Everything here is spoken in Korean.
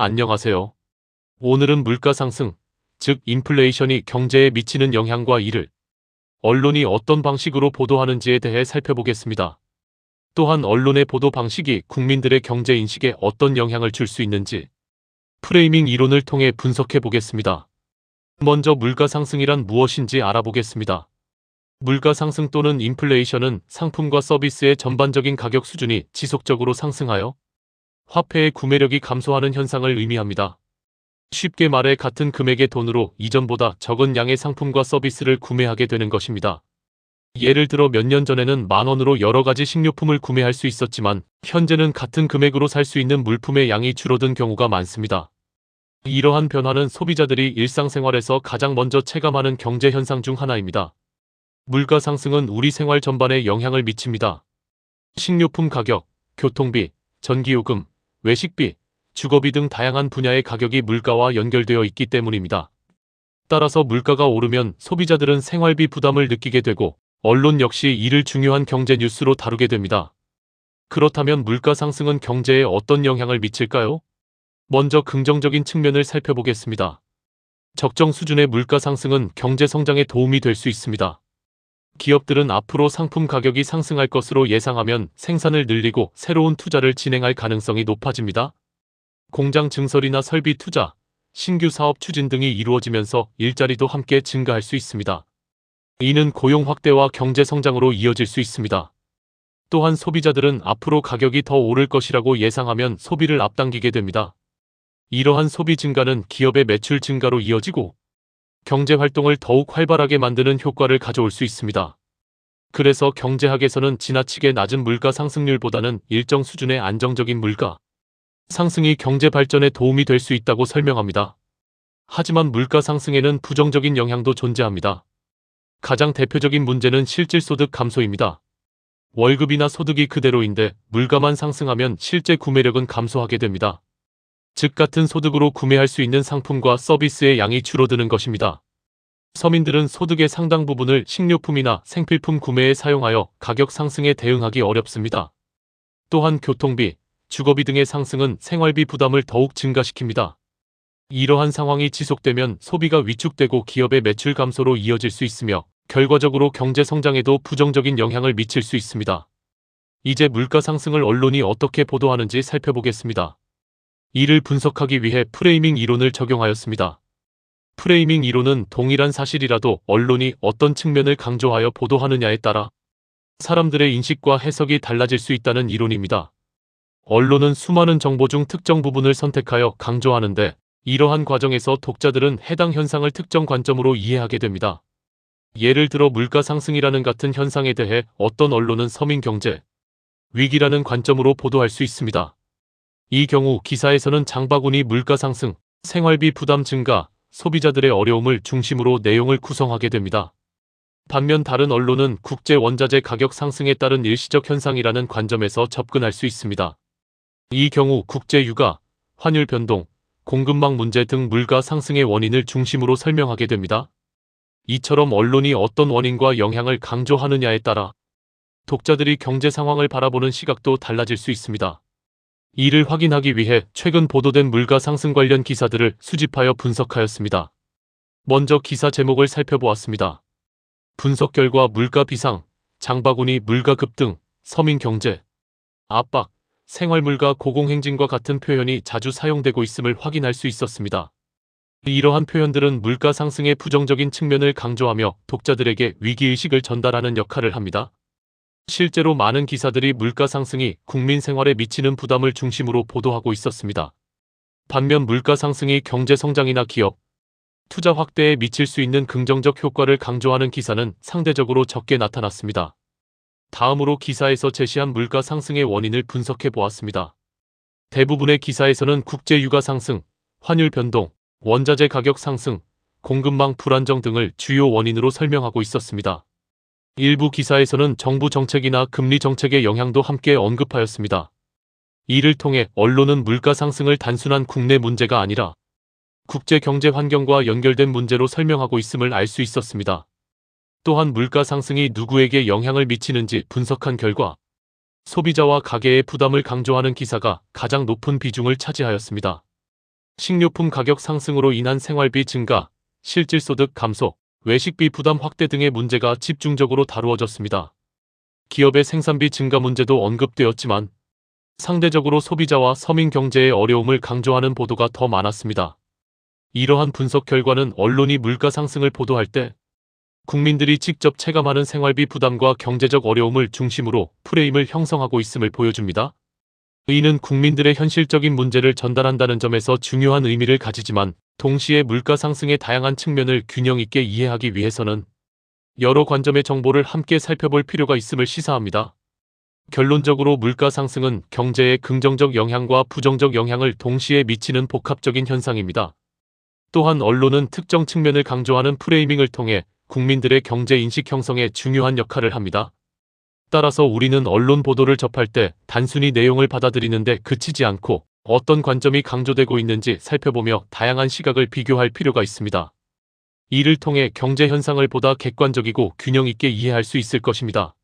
안녕하세요. 오늘은 물가 상승, 즉 인플레이션이 경제에 미치는 영향과 이를 언론이 어떤 방식으로 보도하는지에 대해 살펴보겠습니다. 또한 언론의 보도 방식이 국민들의 경제 인식에 어떤 영향을 줄 수 있는지 프레이밍 이론을 통해 분석해 보겠습니다. 먼저 물가 상승이란 무엇인지 알아보겠습니다. 물가 상승 또는 인플레이션은 상품과 서비스의 전반적인 가격 수준이 지속적으로 상승하여 화폐의 구매력이 감소하는 현상을 의미합니다. 쉽게 말해 같은 금액의 돈으로 이전보다 적은 양의 상품과 서비스를 구매하게 되는 것입니다. 예를 들어 몇 년 전에는 10,000원으로 여러 가지 식료품을 구매할 수 있었지만 현재는 같은 금액으로 살 수 있는 물품의 양이 줄어든 경우가 많습니다. 이러한 변화는 소비자들이 일상생활에서 가장 먼저 체감하는 경제 현상 중 하나입니다. 물가 상승은 우리 생활 전반에 영향을 미칩니다. 식료품 가격, 교통비, 전기요금, 외식비, 주거비 등 다양한 분야의 가격이 물가와 연결되어 있기 때문입니다. 따라서 물가가 오르면 소비자들은 생활비 부담을 느끼게 되고 언론 역시 이를 중요한 경제 뉴스로 다루게 됩니다. 그렇다면 물가 상승은 경제에 어떤 영향을 미칠까요? 먼저 긍정적인 측면을 살펴보겠습니다. 적정 수준의 물가 상승은 경제 성장에 도움이 될 수 있습니다. 기업들은 앞으로 상품 가격이 상승할 것으로 예상하면 생산을 늘리고 새로운 투자를 진행할 가능성이 높아집니다. 공장 증설이나 설비 투자, 신규 사업 추진 등이 이루어지면서 일자리도 함께 증가할 수 있습니다. 이는 고용 확대와 경제 성장으로 이어질 수 있습니다. 또한 소비자들은 앞으로 가격이 더 오를 것이라고 예상하면 소비를 앞당기게 됩니다. 이러한 소비 증가는 기업의 매출 증가로 이어지고 경제 활동을 더욱 활발하게 만드는 효과를 가져올 수 있습니다. 그래서 경제학에서는 지나치게 낮은 물가 상승률보다는 일정 수준의 안정적인 물가 상승이 경제 발전에 도움이 될 수 있다고 설명합니다. 하지만 물가 상승에는 부정적인 영향도 존재합니다. 가장 대표적인 문제는 실질소득 감소입니다. 월급이나 소득이 그대로인데 물가만 상승하면 실제 구매력은 감소하게 됩니다. 즉 같은 소득으로 구매할 수 있는 상품과 서비스의 양이 줄어드는 것입니다. 서민들은 소득의 상당 부분을 식료품이나 생필품 구매에 사용하여 가격 상승에 대응하기 어렵습니다. 또한 교통비, 주거비 등의 상승은 생활비 부담을 더욱 증가시킵니다. 이러한 상황이 지속되면 소비가 위축되고 기업의 매출 감소로 이어질 수 있으며 결과적으로 경제 성장에도 부정적인 영향을 미칠 수 있습니다. 이제 물가 상승을 언론이 어떻게 보도하는지 살펴보겠습니다. 이를 분석하기 위해 프레이밍 이론을 적용하였습니다. 프레이밍 이론은 동일한 사실이라도 언론이 어떤 측면을 강조하여 보도하느냐에 따라 사람들의 인식과 해석이 달라질 수 있다는 이론입니다. 언론은 수많은 정보 중 특정 부분을 선택하여 강조하는데 이러한 과정에서 독자들은 해당 현상을 특정 관점으로 이해하게 됩니다. 예를 들어 물가 상승이라는 같은 현상에 대해 어떤 언론은 서민 경제 위기라는 관점으로 보도할 수 있습니다. 이 경우 기사에서는 장바구니 물가 상승, 생활비 부담 증가, 소비자들의 어려움을 중심으로 내용을 구성하게 됩니다. 반면 다른 언론은 국제 원자재 가격 상승에 따른 일시적 현상이라는 관점에서 접근할 수 있습니다. 이 경우 국제 유가, 환율 변동, 공급망 문제 등 물가 상승의 원인을 중심으로 설명하게 됩니다. 이처럼 언론이 어떤 원인과 영향을 강조하느냐에 따라 독자들이 경제 상황을 바라보는 시각도 달라질 수 있습니다. 이를 확인하기 위해 최근 보도된 물가 상승 관련 기사들을 수집하여 분석하였습니다. 먼저 기사 제목을 살펴보았습니다. 분석 결과 물가 비상, 장바구니 물가 급등, 서민 경제 압박, 생활물가 고공행진과 같은 표현이 자주 사용되고 있음을 확인할 수 있었습니다. 이러한 표현들은 물가 상승의 부정적인 측면을 강조하며 독자들에게 위기의식을 전달하는 역할을 합니다. 실제로 많은 기사들이 물가 상승이 국민 생활에 미치는 부담을 중심으로 보도하고 있었습니다. 반면 물가 상승이 경제 성장이나 기업, 투자 확대에 미칠 수 있는 긍정적 효과를 강조하는 기사는 상대적으로 적게 나타났습니다. 다음으로 기사에서 제시한 물가 상승의 원인을 분석해 보았습니다. 대부분의 기사에서는 국제 유가 상승, 환율 변동, 원자재 가격 상승, 공급망 불안정 등을 주요 원인으로 설명하고 있었습니다. 일부 기사에서는 정부 정책이나 금리 정책의 영향도 함께 언급하였습니다. 이를 통해 언론은 물가 상승을 단순한 국내 문제가 아니라 국제 경제 환경과 연결된 문제로 설명하고 있음을 알 수 있었습니다. 또한 물가 상승이 누구에게 영향을 미치는지 분석한 결과 소비자와 가계의 부담을 강조하는 기사가 가장 높은 비중을 차지하였습니다. 식료품 가격 상승으로 인한 생활비 증가, 실질소득 감소, 외식비 부담 확대 등의 문제가 집중적으로 다루어졌습니다. 기업의 생산비 증가 문제도 언급되었지만 상대적으로 소비자와 서민 경제의 어려움을 강조하는 보도가 더 많았습니다. 이러한 분석 결과는 언론이 물가 상승을 보도할 때 국민들이 직접 체감하는 생활비 부담과 경제적 어려움을 중심으로 프레임을 형성하고 있음을 보여줍니다. 이는 국민들의 현실적인 문제를 전달한다는 점에서 중요한 의미를 가지지만 동시에 물가 상승의 다양한 측면을 균형 있게 이해하기 위해서는 여러 관점의 정보를 함께 살펴볼 필요가 있음을 시사합니다. 결론적으로 물가 상승은 경제에 긍정적 영향과 부정적 영향을 동시에 미치는 복합적인 현상입니다. 또한 언론은 특정 측면을 강조하는 프레이밍을 통해 국민들의 경제 인식 형성에 중요한 역할을 합니다. 따라서 우리는 언론 보도를 접할 때 단순히 내용을 받아들이는데 그치지 않고 어떤 관점이 강조되고 있는지 살펴보며 다양한 시각을 비교할 필요가 있습니다. 이를 통해 경제 현상을 보다 객관적이고 균형 있게 이해할 수 있을 것입니다.